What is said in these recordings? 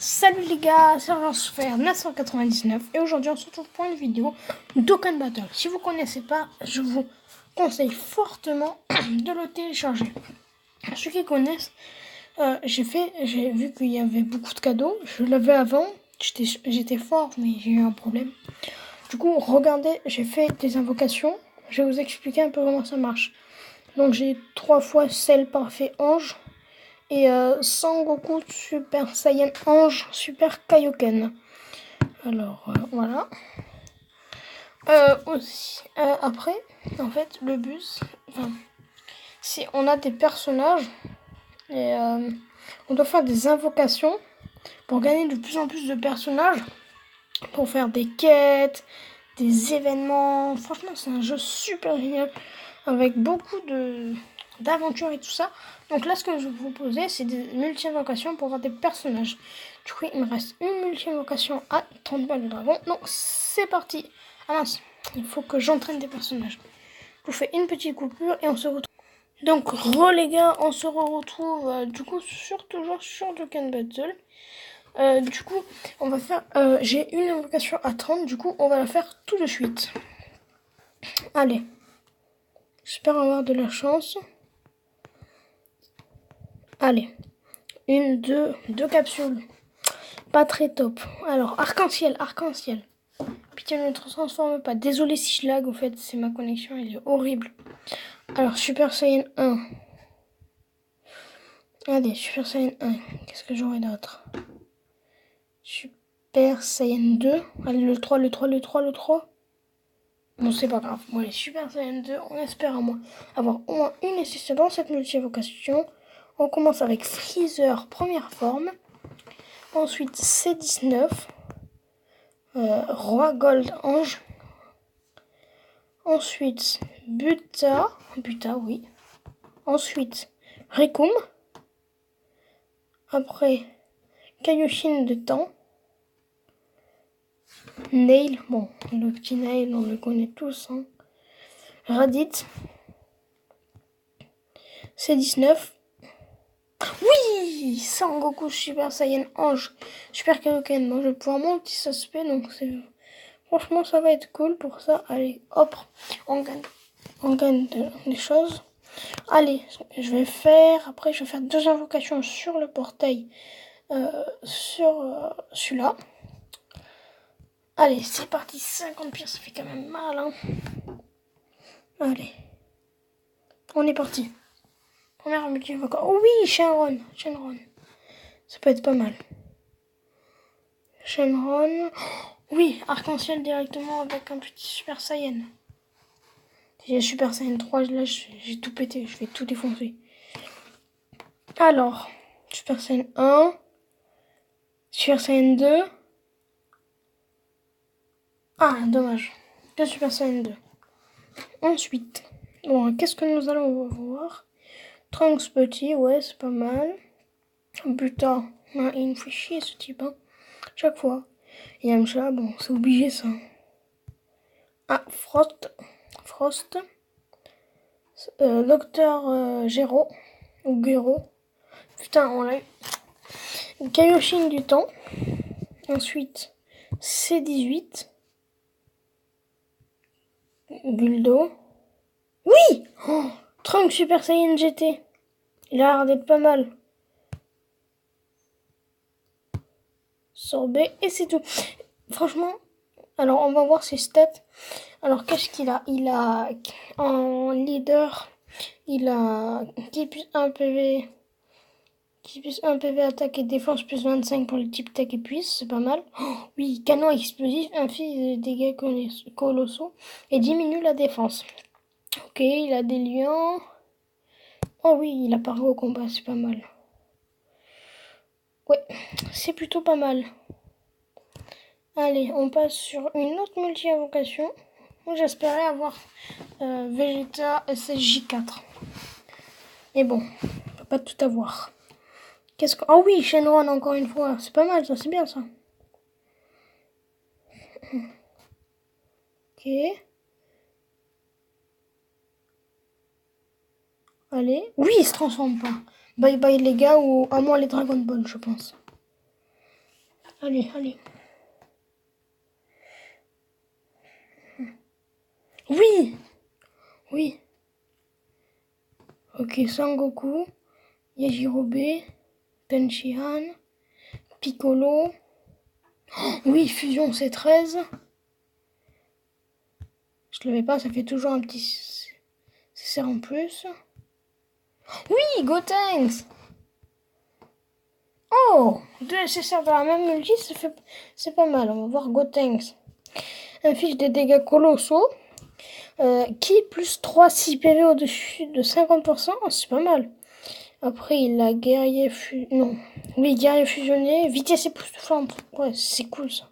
Salut les gars, c'est Sphère 999 et aujourd'hui on se retrouve pour une vidéo d'Okkan Battle. Si vous ne connaissez pas, je vous conseille fortement de le télécharger. Ceux qui connaissent, j'ai vu qu'il y avait beaucoup de cadeaux. Je l'avais avant, j'étais fort mais j'ai eu un problème. Du coup, regardez, j'ai fait des invocations. Je vais vous expliquer un peu comment ça marche. Donc j'ai 3 fois Cell Parfait Ange. Et Sangoku Super Saiyan Ange Super Kaioken. Alors voilà. Après, en fait, le but, c'est on a des personnages et on doit faire des invocations pour gagner de plus en plus de personnages, pour faire des quêtes, des événements. Franchement, c'est un jeu super génial avec beaucoup d'aventures et tout ça. Donc là, ce que je vais vous proposer, c'est des multi-invocations pour avoir des personnages. Du coup, il me reste une multi-invocation à 30 balles de dragon. Donc, c'est parti. Ah mince, il faut que j'entraîne des personnages. Je vous fais une petite coupure et on se retrouve. Donc, les gars, on se retrouve du coup toujours sur Dokkan Battle. Du coup, on va faire... j'ai une invocation à 30, du coup, on va la faire tout de suite. Allez. J'espère avoir de la chance. Allez. Deux capsules. Pas très top. Alors, arc-en-ciel. Pitié, ne transforme pas. Désolé si je lag, au fait, c'est ma connexion, elle est horrible. Alors, Super Saiyan 1. Allez, Super Saiyan 1. Qu'est-ce que j'aurai d'autre? Super Saiyan 2. Allez, le 3. Bon, c'est pas grave. Bon, allez, Super Saiyan 2, on espère avoir au moins une nécessaire dans cette multi-évocation. On commence avec Freezer, première forme. Ensuite, C19. Roi Gold Ange. Ensuite, Buta, oui. Ensuite, Rikum. Après, Kaioshin de temps. Nail, bon, le petit Nail, on le connaît tous. Hein. Raditz. C19. Oui, Sangoku Super Saiyan Ange. Super Kaioken. Moi, je vais pouvoir monter suspect, donc c'est... Franchement, ça va être cool pour ça. Allez, hop, on gagne des choses. Allez, je vais faire 2 invocations sur le portail, sur celui-là. Allez, c'est parti, 50 pièces, ça fait quand même mal, hein. Allez, on est parti. Première multi-invocation. Oh oui, Shenron. Ça peut être pas mal. Shenron. Oui, arc-en-ciel directement avec un petit Super Saiyan. J'ai Super Saiyan 3, là j'ai tout pété, je vais tout défoncer. Alors, Super Saiyan 1, Super Saiyan 2. Ah, dommage. Que Super Saiyan 2. Ensuite, bon, qu'est-ce que nous allons voir? Trunks petit, ouais, c'est pas mal. Putain, il me fait chier ce type, hein. Chaque fois. Yamcha, bon, c'est obligé ça. Ah, Frost. Docteur Gero. Ou Gero. Putain, on l'a eu. Kaioshin du temps. Ensuite, C18. Guldo. Oui! Oh, Trunks Super Saiyan GT. Il a l'air d'être pas mal. Sorbet, et c'est tout. Franchement, alors on va voir ses stats. Alors qu'est-ce qu'il a? Il a en leader, il a qui plus 1 PV, attaque et défense plus 25 pour le type tech et puisse, c'est pas mal. Oh, oui, canon explosif, inflige des dégâts colossaux et diminue la défense. Ok, il a des lions. Oh oui, il a paré au combat, c'est pas mal. Ouais, c'est plutôt pas mal. Allez, on passe sur une autre multi-invocation. J'espérais avoir Vegeta SSJ4. Mais bon, on peut pas tout avoir. Qu'est-ce que... Oh oui, Shenron encore une fois. C'est pas mal ça, c'est bien ça. Ok. Allez. Oui, il se transforme pas. Bye bye les gars, ou à moins les Dragon Ball, je pense. Allez, allez. Oui! Oui. Ok, Sangoku, Yajirobe, Tenshinhan, Piccolo. Oui, Fusion C13. Je l'avais pas, ça fait toujours un petit CR en plus. Oui, Gotenks! Oh! Deux SSR dans la même multi, c'est pas mal. On va voir Gotenks. Inflige des dégâts colossaux. Qui plus 3 6 PV au-dessus de 50%. Oh, c'est pas mal. Après, il a guerrier non. Oui, guerrier fusionné. Vitesse époustouflante. Ouais, c'est cool ça.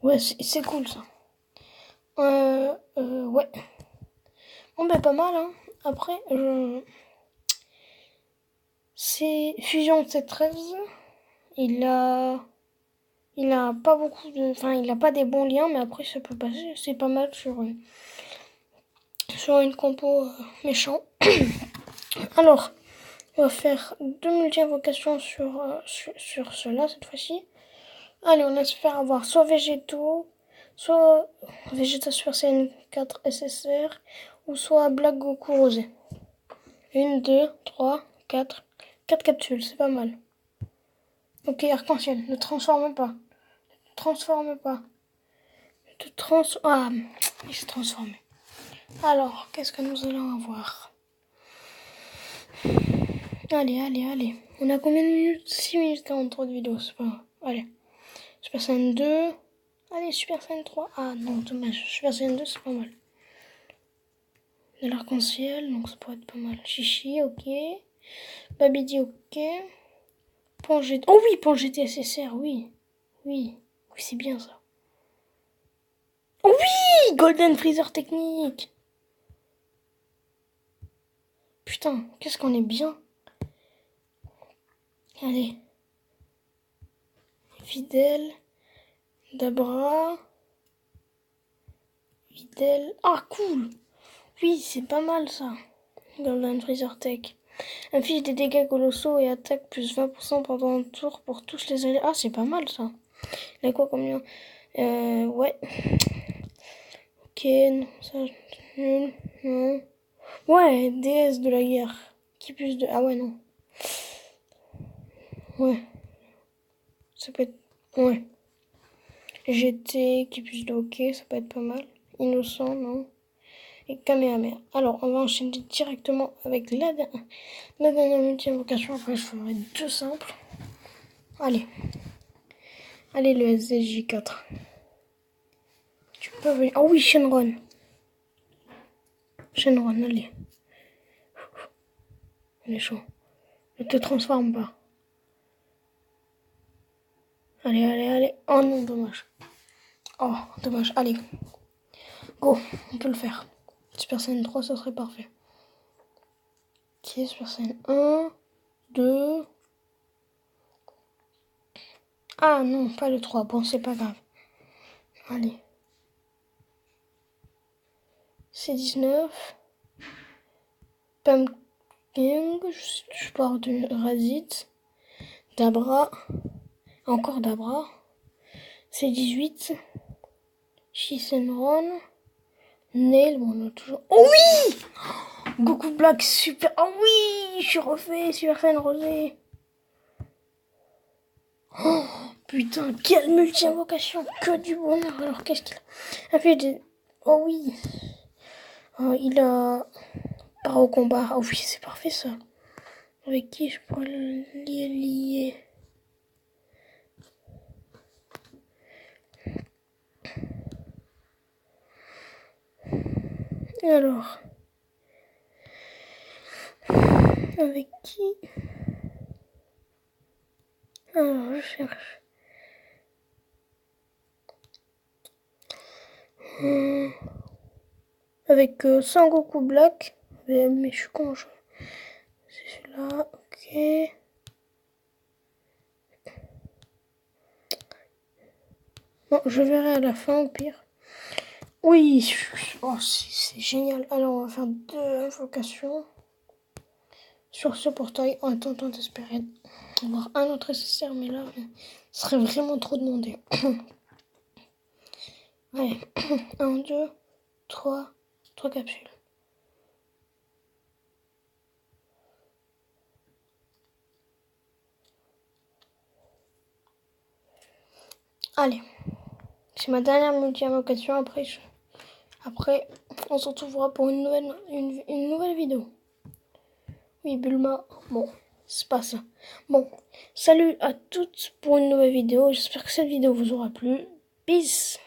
Ouais, c'est cool ça. Ouais. Bon, ben pas mal, hein. Après, c'est Fusion C13. Il a pas beaucoup de... Enfin, il a pas des bons liens, mais après, ça peut passer. C'est pas mal sur une compo méchant. Alors, on va faire 2 multi-invocations sur cela, cette fois-ci. Allez, on va se faire avoir soit végétaux, soit Vegeta Super Saiyan 4 SSR, ou soit Black Goku Rosé. 1, 2, 3, 4. 4 capsules, c'est pas mal. Ok, arc-en-ciel, ne transforme pas. Transforme pas. Ah, il s'est transformé. Alors, qu'est-ce que nous allons avoir? Allez, allez, allez. On a combien de minutes? 6 minutes 43 de vidéo, c'est pas grave. Allez. Super Saiyan 2. Allez, Super Saiyan 3. Ah non, dommage. Super Saiyan 2, c'est pas mal. De l'arc-en-ciel, donc ça pourrait être pas mal. Chichi, ok. Babidi, ok. Pangé. Oh oui, Pangé SSR, oui. Oui. Oui, c'est bien ça. Oh oui, Golden Freezer technique. Putain, qu'est-ce qu'on est bien. Allez. Fidèle. Dabra. Fidèle. Ah, cool. Oui, c'est pas mal ça. Golden Freezer Tech. Inflige des dégâts colossaux et attaque plus 20% pendant un tour pour tous les alliés. Ah, c'est pas mal ça. Il a quoi combien? Ouais. Ok, non, ça, nul, non. Ouais, déesse de la guerre. Qui plus de... Ah ouais, non. Ouais. Ça peut être... Ouais. GT, qui plus de... Ok, ça peut être pas mal. Innocent, non. Et Kamehameha. Alors, on va enchaîner directement avec la dernière multi-invocation. Après, je ferai 2 simples. Allez. Allez, le SSJ4. Tu peux venir. Oh oui, Shenron. Shenron, allez. Elle est chaud. Ne te transforme pas. Allez, allez, allez. Oh non, dommage. Oh, dommage. Allez. Go, on peut le faire. Super Saiyan 3, ça serait parfait. Ok, Super Saiyan 1, 2... Ah non, pas le 3. Bon, c'est pas grave. Allez. C19. Pumpkin. Je pars de Razit. Dabra. Encore Dabra. C18. Shissenron. Nail. Bon, on a toujours... Oh oui! Goku Black, super... Oh oui! Je suis refait, Super Saiyan Rosé. Oh, putain, quelle multi-invocation! Que du bonheur! Alors, qu'est-ce qu'il a fait des... Oh oui! Oh, il a... Part au combat. Oh oui, c'est parfait ça. Avec qui je pourrais le lier? Et alors? Avec qui? Alors, je cherche. Avec Sangoku Black. Mais je suis con. C'est celui-là. Ok. Bon, je verrai à la fin au pire. Oui, oh, c'est génial. Alors, on va faire 2 invocations sur ce portail en tentant d'espérer avoir un autre nécessaire, mais là, ce serait vraiment trop demandé. Allez, 1, 2, 3 capsules. Allez, c'est ma dernière multi-invocation. Après, on se retrouvera pour une nouvelle vidéo. Oui, Bulma, bon, c'est pas ça. Bon, salut à toutes pour une nouvelle vidéo. J'espère que cette vidéo vous aura plu. Peace.